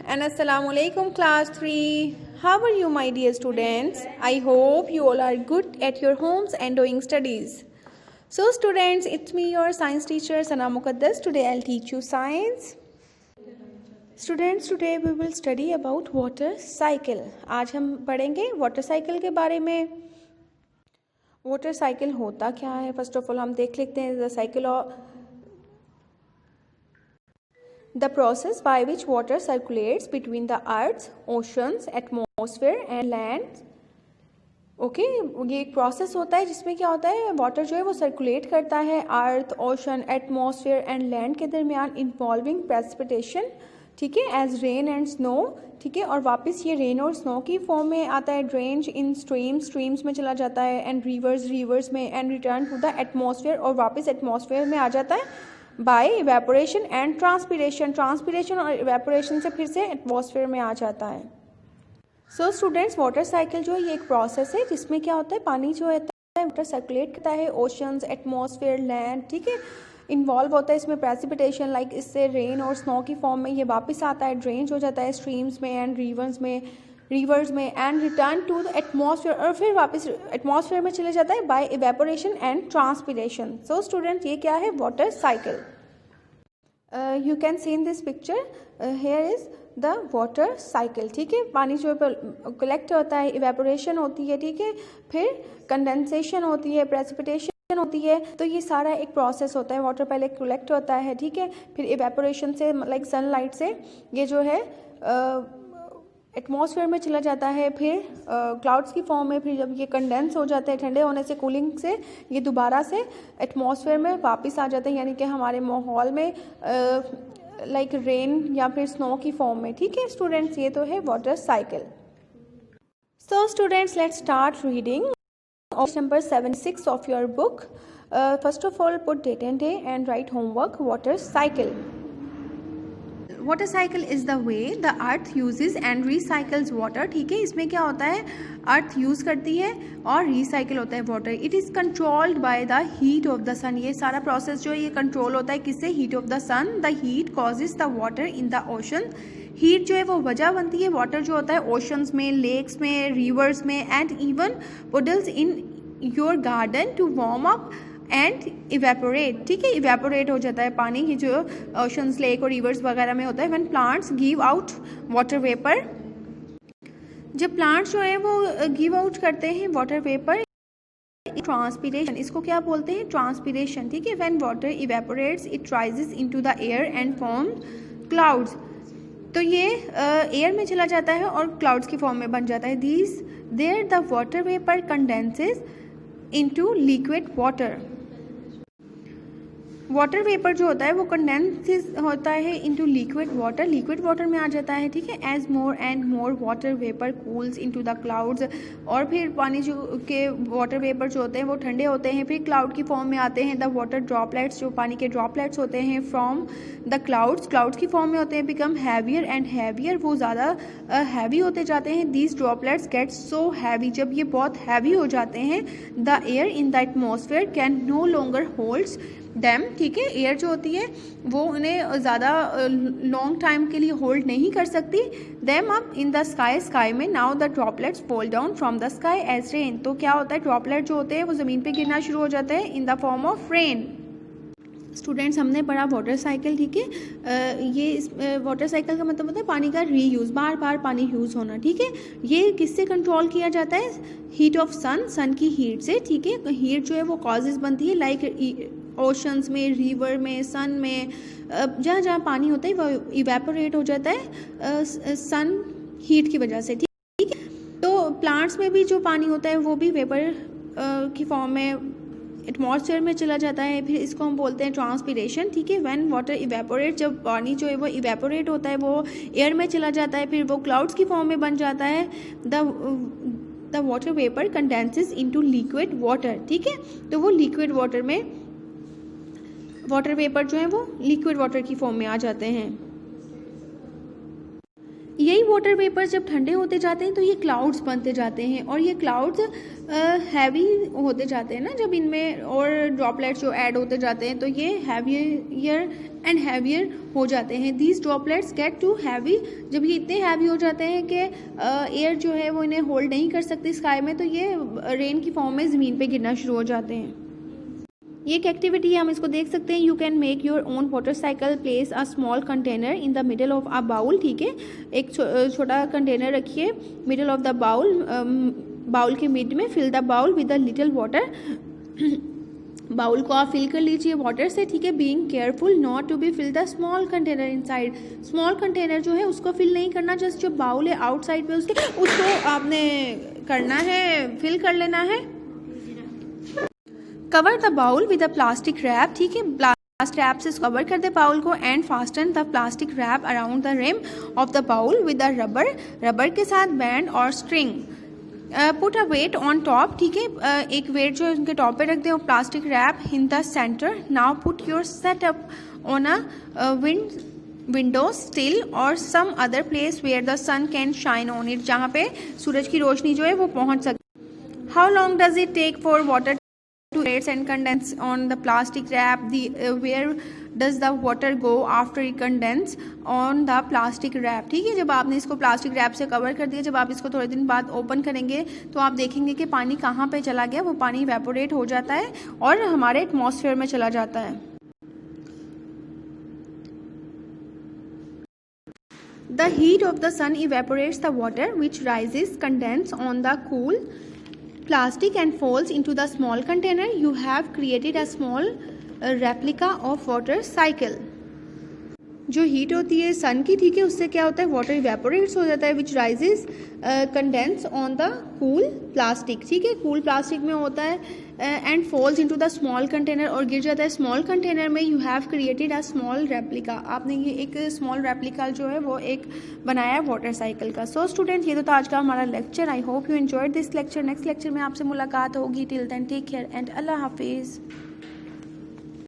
and Assalamu alaikum class 3. How are you my dear students? I hope you all are good at your homes and doing studies. So students, it's me your science teacher Sana Muqaddas. Today I'll teach you science. Students, today we will study about water cycle. आज हम पढ़ेंगे water cycle के बारे में. Water cycle होता क्या है? First of all हम देख लेते हैं the cycle of the process by which water circulates between the earth, oceans, atmosphere and land. Okay ये एक प्रोसेस होता है जिसमें क्या होता है, वाटर जो है वो सर्कुलेट करता है अर्थ, ओशन, एटमॉस्फेयर एंड लैंड के दरमियान इन्वॉल्विंग प्रेसिपिटेशन, ठीक है, एज रेन एंड स्नो, ठीक है, और वापस ये रेन और स्नो की फॉर्म में आता है. ड्रेन्ड इन स्ट्रीम्स में चला जाता है, एंड रिवर्स में, and return to the atmosphere, और वापस एटमॉस्फेयर में आ जाता है बाय इवेपोरेशन एंड ट्रांसपिरेशन और इवेपोरेशन से फिर से एटमॉस्फेयर में आ जाता है. सो स्टूडेंट्स, वाटर साइकिल जो है ये एक प्रोसेस है जिसमें क्या होता है, पानी जो है वाटर सर्कुलेट करता है ओशंस, एटमॉस्फेयर, लैंड, ठीक है, इन्वॉल्व होता है इसमें प्रेसिपिटेशन, लाइक इससे रेन और स्नो की फॉर्म में ये वापस आता है, ड्रेन हो जाता है स्ट्रीम्स में एंड रिवर्स में and return to the atmosphere, और फिर वापस एटमॉस्फेयर में चले जाता है by evaporation and transpiration. So student, ये क्या है, water cycle. You can see in this picture, here is the water cycle, ठीक है. पानी जो कलेक्ट होता है, इवेपोरेशन होती है, ठीक है, फिर कंडेंसेशन होती है, प्रेसिपिटेशन होती है. तो ये सारा एक प्रोसेस होता है. वाटर पहले कलेक्ट होता है, ठीक है, फिर इवेपोरेशन से लाइक सनलाइट से ये जो है एटमॉस्फेयर में चला जाता है, फिर क्लाउड्स की फॉर्म में, फिर जब ये कंडेंस हो जाते हैं ठंडे होने से, कूलिंग से, ये दोबारा से एटमॉस्फेयर में वापस आ जाते हैं, यानी कि हमारे माहौल में लाइक रेन या फिर स्नो की फॉर्म में, ठीक है. स्टूडेंट्स, ये तो है water cycle. So students, let's start reading number 76 of your book. First of all, put date and day and write homework. Water cycle. Water cycle is the way the earth uses and recycles water, ठीक है. इसमें क्या होता है, अर्थ use करती है और recycle होता है water. It is controlled by the heat of the sun. ये सारा प्रोसेस जो है ये कंट्रोल होता है किससे, heat of the sun. The heat causes the water in the ocean. Heat जो है वो वजह बनती है वाटर जो होता है ओशंस में, लेक्स में, रिवर्स में, and even puddles in your garden to warm up and evaporate, ठीक है. इवेपोरेट हो जाता है पानी, ये जो ओशंस, लेक और रिवर्स वगैरह में होता है. When plants give out water vapour, जब प्लांट्स जो है वो गिव आउट करते हैं वाटर वेपर, ट्रांसपिरेशन, इसको क्या बोलते हैं, ट्रांसपिरेशन, ठीक है. When water evaporates it rises into the air and form clouds. तो ये एयर में चला जाता है और क्लाउड्स की फॉर्म में बन जाता है. There the water vapour condenses into liquid water. Water vapour जो होता है वो कंडेंस होता है इनटू लिक्विड वाटर में आ जाता है, ठीक है. As more and more water vapour cools into the clouds, और फिर पानी जो के वाटर वेपर जो होते हैं वो ठंडे होते हैं, फिर क्लाउड की फॉर्म में आते हैं. द वाटर ड्रॉपलेट्स, जो पानी के ड्रॉपलेट्स होते हैं फ्रॉम द क्लाउड्स की फॉर्म में होते हैं, बिकम हैवियर एंड हैवियर, वो ज़्यादा हैवी होते जाते हैं. These droplets get so heavy, जब ये बहुत हैवी हो जाते हैं, the air in the atmosphere can no longer holds them, ठीक है. एयर जो होती है वो उन्हें ज़्यादा लॉन्ग टाइम के लिए होल्ड नहीं कर सकती. Them up in the sky में. Now the droplets fall down from the sky as rain. तो क्या होता है, ड्रॉपलेट जो होते हैं वो ज़मीन पे गिरना शुरू हो जाते हैं in the form of rain. Students, हमने पढ़ा वाटर साइकिल, ठीक है. ये वाटर साइकिल का मतलब होता है पानी का रीयूज़, बार बार पानी यूज़ होना, ठीक है. ये किससे कंट्रोल किया जाता है, हीट ऑफ सन की हीट से, ठीक है. हीट जो है वो कॉजेज बनती है लाइक ओशंस में, रिवर में, सन में, जहाँ जहाँ पानी होता है वो इवेपोरेट हो जाता है सन हीट की वजह से, ठीक है. तो प्लांट्स में भी जो पानी होता है वो भी वेपर की फॉर्म में एटमॉस्फेयर में चला जाता है, फिर इसको हम बोलते हैं ट्रांसपिरेशन, ठीक है. व्हेन वाटर इवेपोरेट, जब पानी जो है वो इवेपोरेट होता है वो एयर में चला जाता है, फिर वो क्लाउड्स की फॉर्म में बन जाता है. The water vapour condenses into liquid water, ठीक है. तो वो लिक्विड वाटर में वाटर वेपर जो है वो लिक्विड वाटर की फॉर्म में आ जाते हैं. यही वाटर वेपर्स जब ठंडे होते जाते हैं तो ये क्लाउड्स बनते जाते हैं और ये क्लाउड्स हैवी होते जाते हैं ना जब इनमें और ड्रॉपलेट्स जो ऐड होते जाते हैं तो ये हैवियर एंड हैवियर हो जाते हैं। These droplets get too heavy, जब ये इतने हैवी हो जाते हैं कि एयर जो है वो इन्हें होल्ड नहीं कर सकती स्काई में, तो ये रेन की फॉर्म में ज़मीन पे गिरना शुरू हो जाते हैं। ये एक एक्टिविटी है, हम इसको देख सकते हैं। You can make your own water cycle, place a small container in the middle of a bowl. ठीक है, एक छोटा कंटेनर रखिए middle of the bowl, bowl के मिड में fill the bowl with a little water. Bowl को आप fill कर लीजिए वाटर से। ठीक है, being careful not to be fill the small container inside. Small container जो है उसको फिल नहीं करना, जस्ट जो बाउल है आउटसाइड पे उसको आपने करना है, फिल कर लेना है। Cover the bowl with a plastic wrap. ठीक है, प्लास्टिक रैप से कवर कर दे बाउल को and fasten the plastic wrap around the rim of the bowl with a rubber के साथ बैंड और string. Put a weight on top. ठीक है, एक वेट जो उनके टॉप पे रख दे और plastic wrap in the centre. Now put your setup on a window sill or some other place where the sun can shine on it, जहाँ पे सूरज की रोशनी जो है वो पहुँच सके। How long does it take for water to raise and condense on the plastic wrap? Where does the water go after it condense on the plastic wrap? ठीक है, जब आपने इसको प्लास्टिक रैप से कवर कर दिया, जब आप इसको थोड़े दिन बाद ओपन करेंगे तो आप देखेंगे कि पानी कहाँ पे चला गया। वो पानी इवेपोरेट हो जाता है और हमारे एटमॉस्फेयर में चला जाता है। The heat of the sun evaporates the water which rises, condense on the cool plastic and falls into the small container. You have created a small replica of water cycle. जो heat होती है सन की, ठीक है, उससे क्या होता है, वाटर इवेपोरेट्स हो जाता है, which rises condense on the cool plastic. ठीक है, कूल प्लास्टिक में होता है and falls into the small container, और गिर जाता है स्मॉल कंटेनर में। You have created a small replica, आपने ये एक स्मॉल रेप्लिका जो है वो एक बनाया है वाटर साइकिल का। सो स्टूडेंट, ये तो था आज का हमारा lecture. I hope you enjoyed this lecture. Next lecture में आपसे मुलाकात होगी। Till then take care and अल्लाह हाफिज़।